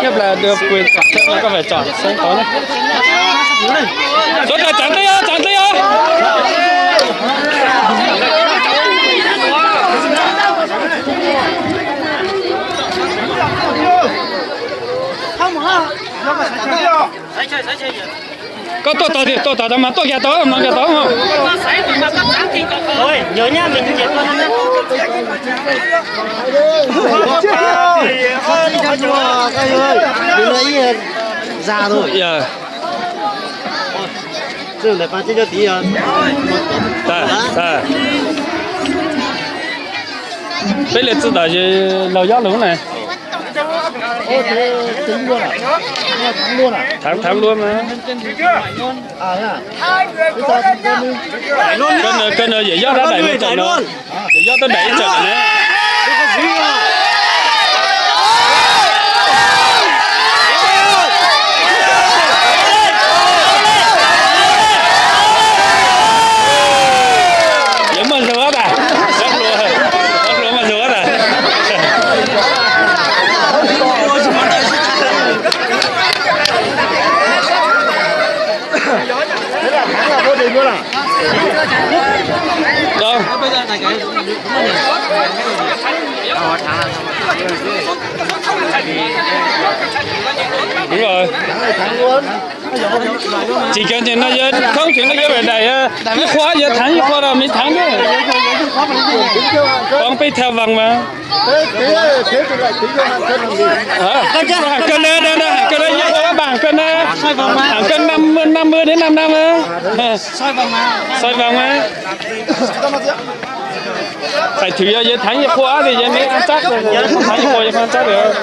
nhất là được quyền chọn thêm là có phải chọn sân khấu nhé. Rồi chọn tay ơi, chọn tay ơi. Có tôi tỏ mà tôi kia tỏ mà kia tỏ không? Thôi nhớ nha mình chết con đừng lấy già thôi. Dạ. Dừng lại phát cho tí à. Dạ. Bây giờ tự đợi lâu gió luôn này. Trúng luôn à? Thắng luôn à? Thắng luôn mà. Cân dễ gió đã đẩy một trận nữa. Dễ gió tới đẩy trận nữa. Dễ mà rửa à? Rất luôn mà rửa à? Thế là thắng là vô địch luôn à? Đâu? Đúng rồi. Thắng luôn. Chỉ cần thì nó không chỉ nó về đầy cái khóa giờ thắng như khóa là mới thắng chứ. Con phải theo vòng mà. Thế thì lại tính cho hàng cân làm gì? Hàng cân đây như các bạn cân hàng cân 50 đến 55 á. Xoay vòng mà. Phải thử giờ thắng như khóa thì mới ăn chắc rồi. Không thắng như khóa thì không ăn chắc được.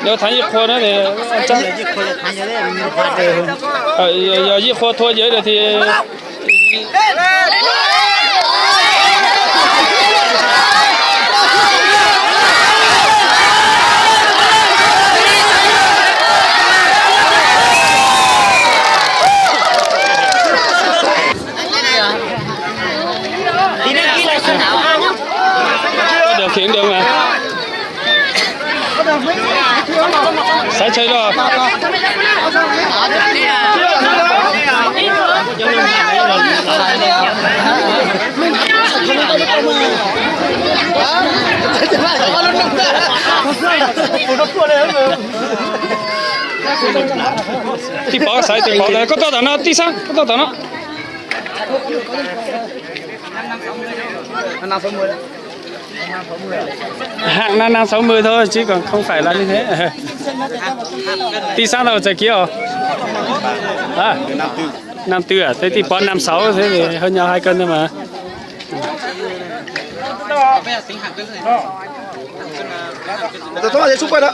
Nếu thắng như khóa nữa thì ăn chắc. Giờ như khóa thua dưới rồi thì điều khiển được mà. Sai chơi rồi. Tí bỏ sai tí bỏ này có to nó tí sang có to nó. 560. Hạng 560 thôi chứ còn không phải là như thế. Tí sao nào chạy kia à? 54 à? Thế thì bỏ 56 thế thì hơn nhau 2 cân thôi mà. Tôi thoát ra xung quanh đó.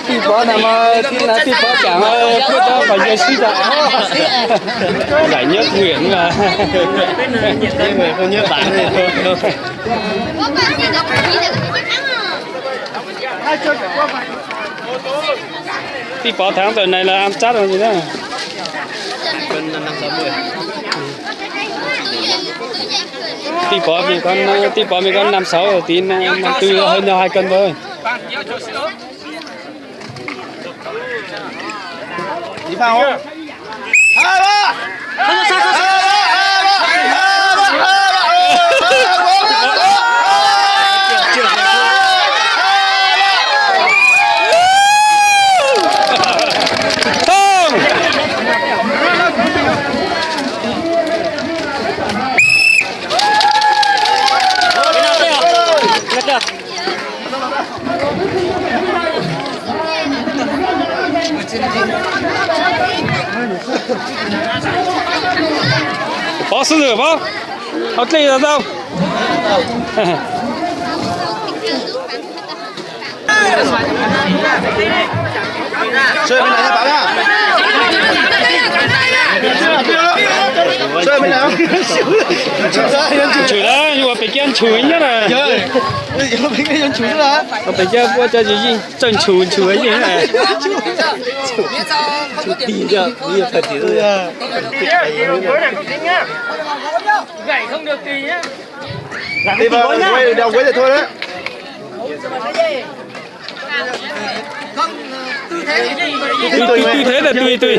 Thì bỏ nằm thì bỏ chẳng quyết đó phải dây suy ra giải nhất Nguyễn mà người không nhớ bạn này thôi. Thì bỏ tháng tuần này là ăn chát rồi gì đó. Cân 560. Tí bỏ mình con 56 rồi tí 54 hơn nhau 2 cân thôi. Đi vào không? Bỏ sư tử bỏ. Học lý là đâu? Chơi bên này nha bạn nha. Chơi bên nào? Chửi đó nhưng mà phải kia dân chủ nhất là bây giờ qua cho gì dân chủ ấy như thế này gãy không được kỳ nhá đi vào quay đầu quay thì thôi đấy tư thế là tùy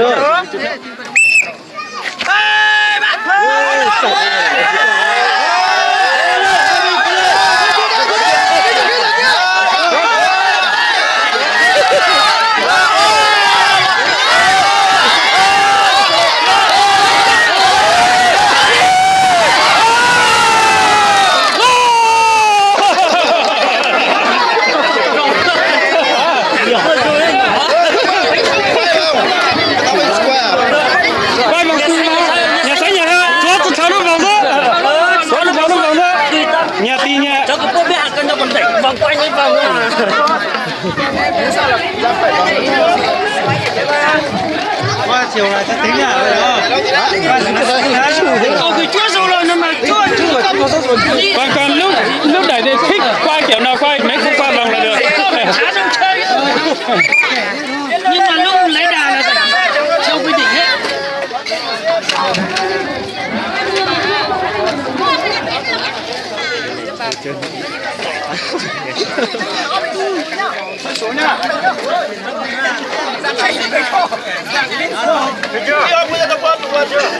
vòng quanh cái vòng qua chiều này chắc tính nhà rồi đó thì chúa rồi rồi mà còn lúc đẩy thì thích qua kiểu nào qua mấy không qua vòng là được nhưng mà lúc lấy đà là phải theo quy định hết số nhá. Được chưa? Bây giờ tập qua chưa?